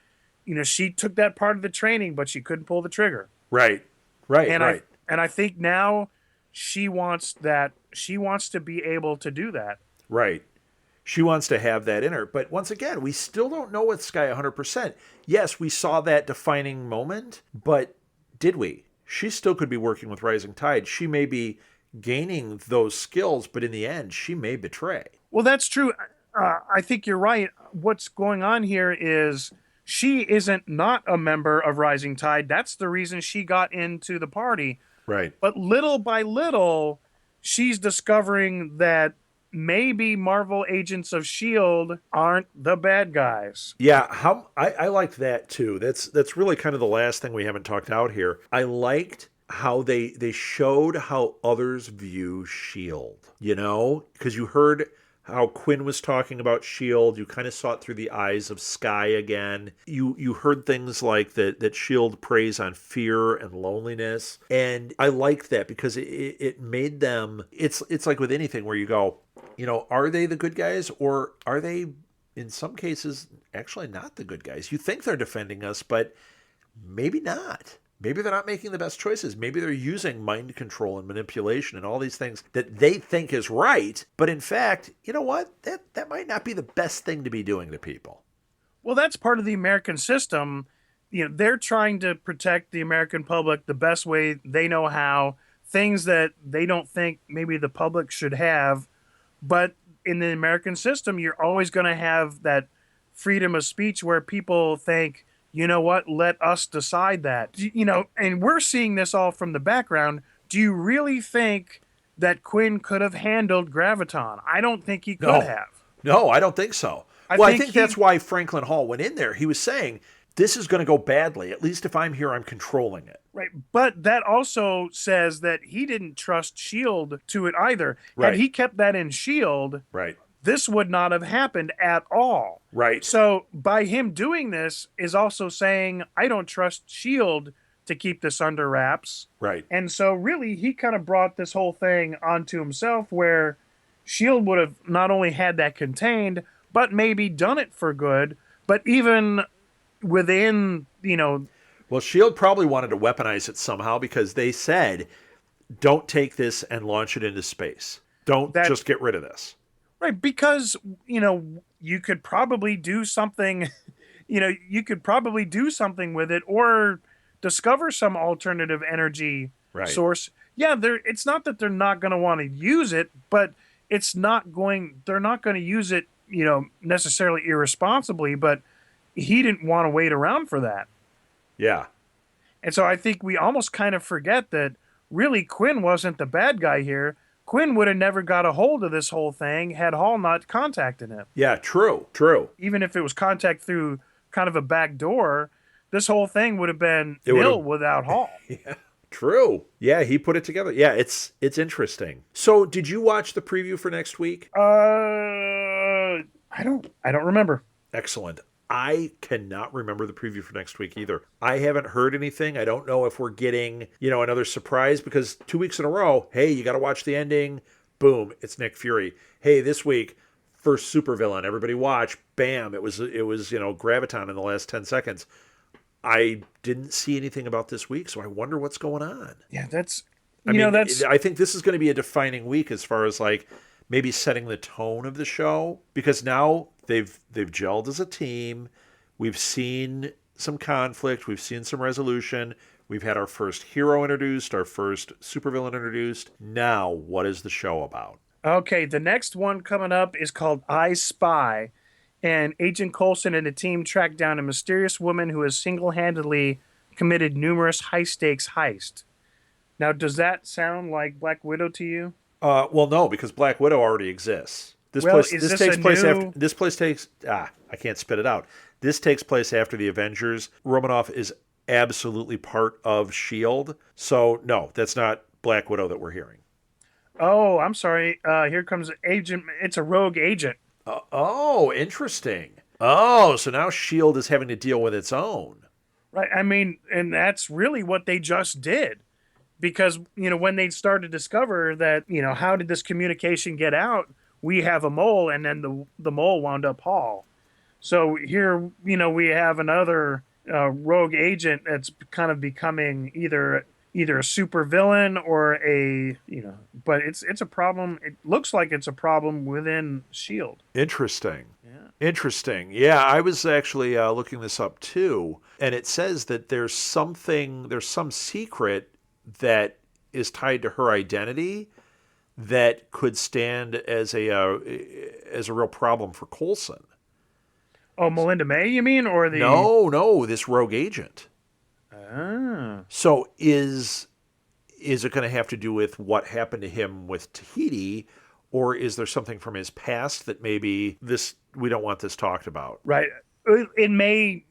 she took that part of the training, but she couldn't pull the trigger. Right. And I think now she wants that. She wants to be able to do that. Right. She wants to have that in her. But once again, we still don't know with Skye 100%. Yes, we saw that defining moment, but did we? She still could be working with Rising Tide. She may be gaining those skills, but in the end, she may betray. Well, that's true. I think you're right. What's going on here is she isn't not a member of Rising Tide. That's the reason she got into the party. Right. But little by little, she's discovering that maybe Marvel Agents of S.H.I.E.L.D. aren't the bad guys. Yeah, I liked that too. That's really kind of the last thing we haven't talked out here. I liked how they showed how others view S.H.I.E.L.D., because you heard how Quinn was talking about S.H.I.E.L.D. You kind of saw it through the eyes of Skye again. You heard things like that S.H.I.E.L.D. preys on fear and loneliness. And I liked that because it made them, it's like with anything where you go, Are they the good guys, or are they, in some cases, actually not the good guys? You think they're defending us, but maybe not. Maybe they're not making the best choices. Maybe they're using mind control and manipulation and all these things that they think is right. But in fact, you know what? That might not be the best thing to be doing to people. Well, that's part of the American system. They're trying to protect the American public the best way they know how, things that they don't think maybe the public should have. But in the American system, you're always going to have that freedom of speech where people think, you know what, let us decide that. And we're seeing this all from the background. Do you really think that Quinn could have handled Graviton? I don't think he could have. No, I don't think so. I think that's why Franklin Hall went in there. He was saying, this is going to go badly. At least if I'm here, I'm controlling it. Right. But that also says that he didn't trust S.H.I.E.L.D. to it either. Right. Had he kept that in S.H.I.E.L.D., right, this would not have happened at all. Right. So by him doing this is also saying, I don't trust S.H.I.E.L.D. to keep this under wraps. Right. And so really he kind of brought this whole thing onto himself where S.H.I.E.L.D. would have not only had that contained, but maybe done it for good. But even within, Well, S.H.I.E.L.D. probably wanted to weaponize it somehow because they said, don't take this and launch it into space. Don't just get rid of this. Right, because, you could probably do something, you could probably do something with it or discover some alternative energy source. Yeah, it's not that they're not going to want to use it, but they're not going to use it, necessarily irresponsibly, but he didn't want to wait around for that. Yeah. And so I think we almost kind of forget that really Quinn wasn't the bad guy here. Quinn would have never got a hold of this whole thing had Hall not contacted him. Yeah, true. Even if it was contact through kind of a back door, this whole thing would have been nil without Hall. Yeah, true. Yeah, he put it together. Yeah, it's interesting. So, did you watch the preview for next week? I don't remember. Excellent. I cannot remember the preview for next week either. I haven't heard anything. I don't know if we're getting, another surprise because 2 weeks in a row, hey, you got to watch the ending. Boom, it's Nick Fury. Hey, this week, first supervillain. Everybody watch. Bam, it was Graviton in the last 10 seconds. I didn't see anything about this week, so I wonder what's going on. Yeah, I think this is going to be a defining week as far as maybe setting the tone of the show because now they've gelled as a team. We've seen some conflict. We've seen some resolution. We've had our first hero introduced, our first supervillain introduced. Now, what is the show about? Okay, the next one coming up is called I Spy, and Agent Coulson and the team track down a mysterious woman who has single-handedly committed numerous high-stakes heists. Now, does that sound like Black Widow to you? Well, no, because Black Widow already exists. I can't spit it out. This takes place after the Avengers. Romanoff is absolutely part of S.H.I.E.L.D. So, no, that's not Black Widow that we're hearing. Oh, I'm sorry. Here comes Agent. It's a rogue agent. Oh, interesting. Oh, so now S.H.I.E.L.D. is having to deal with its own. Right. And that's really what they just did. Because, when they started to discover that, how did this communication get out? We have a mole, and then the mole wound up Hall. So here, we have another rogue agent that's kind of becoming either a super villain or but it's a problem. It looks like it's a problem within S.H.I.E.L.D. Interesting. Interesting. Yeah, I was actually looking this up too, and it says that there's some secret that is tied to her identity that could stand as a real problem for Coulson. Oh, Melinda May, you mean, or the? No, this rogue agent. Ah. So is it going to have to do with what happened to him with Tahiti, or is there something from his past that maybe we don't want this talked about? Right. It may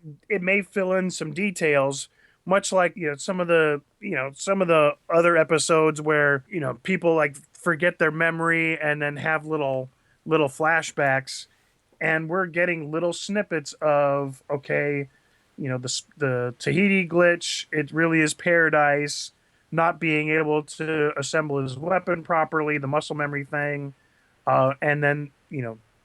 fill in some details, much like some of the other episodes where people forget their memory and then have little flashbacks, and we're getting little snippets of the Tahiti glitch. It really is Paradise not being able to assemble his weapon properly, the muscle memory thing. And then,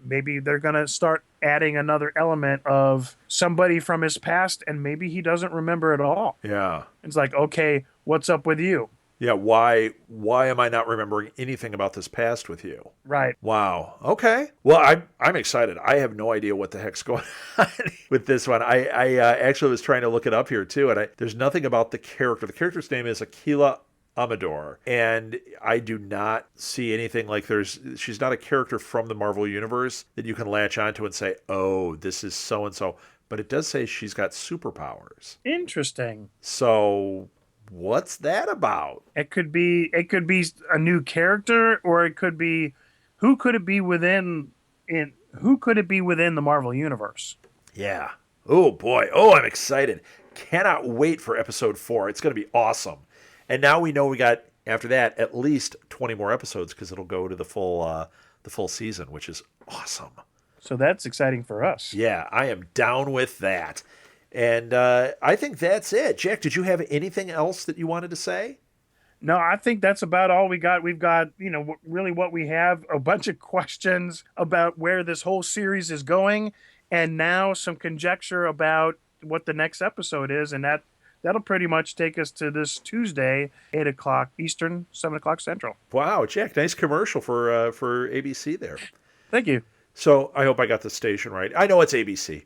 maybe they're going to start adding another element of somebody from his past, and maybe he doesn't remember at all. Yeah. It's like, okay, what's up with you? Yeah, why am I not remembering anything about this past with you? Right. Wow. Okay. Well, I'm excited. I have no idea what the heck's going on with this one. I actually was trying to look it up here too, and there's nothing about the character. The character's name is Aquila Amador, and I do not see anything like she's not a character from the Marvel Universe that you can latch onto and say, oh, this is so-and-so. But it does say she's got superpowers. Interesting. So what's that about? It could be a new character, or it could be who could it be within the Marvel Universe? Yeah. Oh boy. Oh, I'm excited. Cannot wait for episode 4. It's going to be awesome. And now we know we got, after that, at least 20 more episodes because it'll go to the full season, which is awesome. So that's exciting for us. Yeah, I am down with that. And I think that's it. Jack, did you have anything else that you wanted to say? No, I think that's about all we got. We've got, really what we have, a bunch of questions about where this whole series is going, and now some conjecture about what the next episode is, and that'll pretty much take us to this Tuesday, 8 o'clock Eastern, 7 o'clock Central. Wow, Jack, nice commercial for ABC there. Thank you. So I hope I got the station right. I know it's ABC.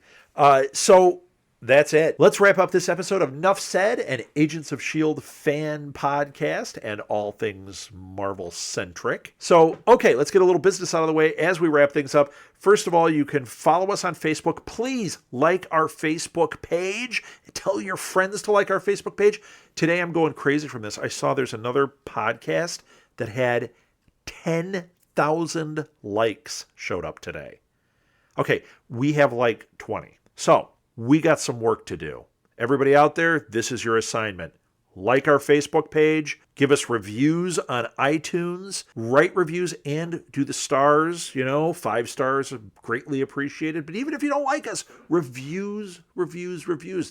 So that's it. Let's wrap up this episode of Nuff Said, an Agents of S.H.I.E.L.D. fan podcast and all things Marvel-centric. So, okay, let's get a little business out of the way as we wrap things up. First of all, you can follow us on Facebook. Please like our Facebook page. Tell your friends to like our Facebook page. Today I'm going crazy from this. I saw there's another podcast that had 10,000 likes showed up today. Okay, we have like 20. So, we got some work to do. Everybody out there, this is your assignment. Like our Facebook page, give us reviews on iTunes, write reviews and do the stars, 5 stars are greatly appreciated. But even if you don't like us, reviews.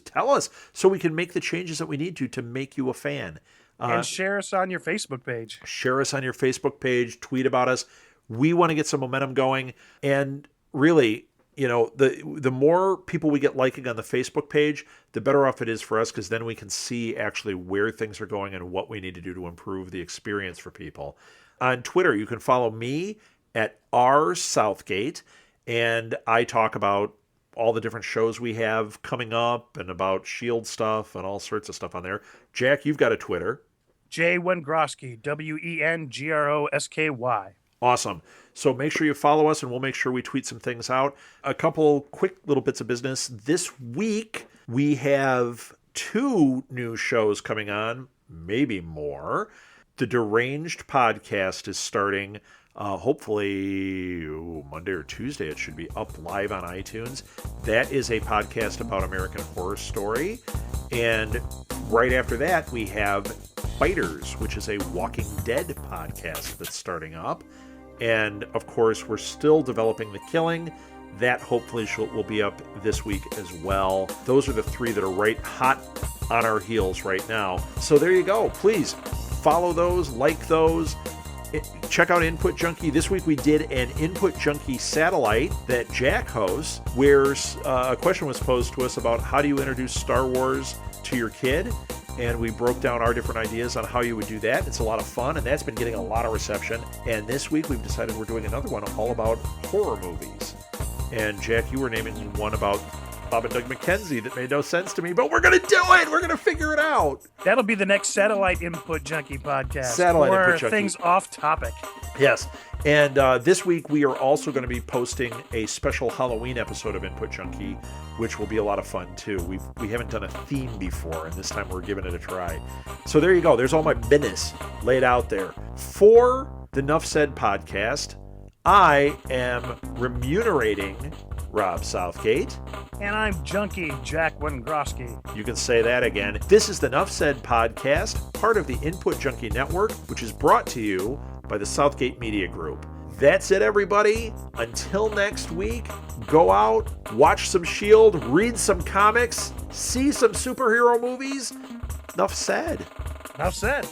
Tell us so we can make the changes that we need to make you a fan. And share us on your Facebook page. Share us on your Facebook page, tweet about us. We want to get some momentum going. And really, the more people we get liking on the Facebook page, the better off it is for us, because then we can see actually where things are going and what we need to do to improve the experience for people. On Twitter, you can follow me at rsouthgate, and I talk about all the different shows we have coming up and about S.H.I.E.L.D. stuff and all sorts of stuff on there. Jack, you've got a Twitter. J. Wengrosky, WENGROSKY. Awesome. So make sure you follow us, and we'll make sure we tweet some things out. A couple quick little bits of business. This week, we have 2 new shows coming on, maybe more. The Deranged podcast is starting, hopefully Monday or Tuesday. It should be up live on iTunes. That is a podcast about American Horror Story. And right after that, we have Biters, which is a Walking Dead podcast that's starting up. And, of course, we're still developing The Killing. That hopefully will be up this week as well. Those are the 3 that are right hot on our heels right now. So there you go. Please follow those, like those. Check out Input Junkie. This week we did an Input Junkie satellite that Jack hosts, where a question was posed to us about how do you introduce Star Wars to your kid. And we broke down our different ideas on how you would do that. It's a lot of fun, and that's been getting a lot of reception. And this week we've decided we're doing another one all about horror movies. And Jack, you were naming one about Bob and Doug McKenzie that made no sense to me, but we're going to do it! We're going to figure it out! That'll be the next Satellite Input Junkie podcast. Satellite Input Junkie. Things off topic. Yes. And this week we are also going to be posting a special Halloween episode of Input Junkie, which will be a lot of fun too. We haven't done a theme before, and this time we're giving it a try. So there you go. There's all my business laid out there. For the Nuff Said podcast, I am remunerating Rob Southgate. And I'm Junkie Jack Wengrosky. You can say that again. This is the Nuff Said podcast, part of the Input Junkie Network, which is brought to you by the Southgate Media Group. That's it, everybody. Until next week, go out, watch some S.H.I.E.L.D., read some comics, see some superhero movies. Nuff said. Nuff said.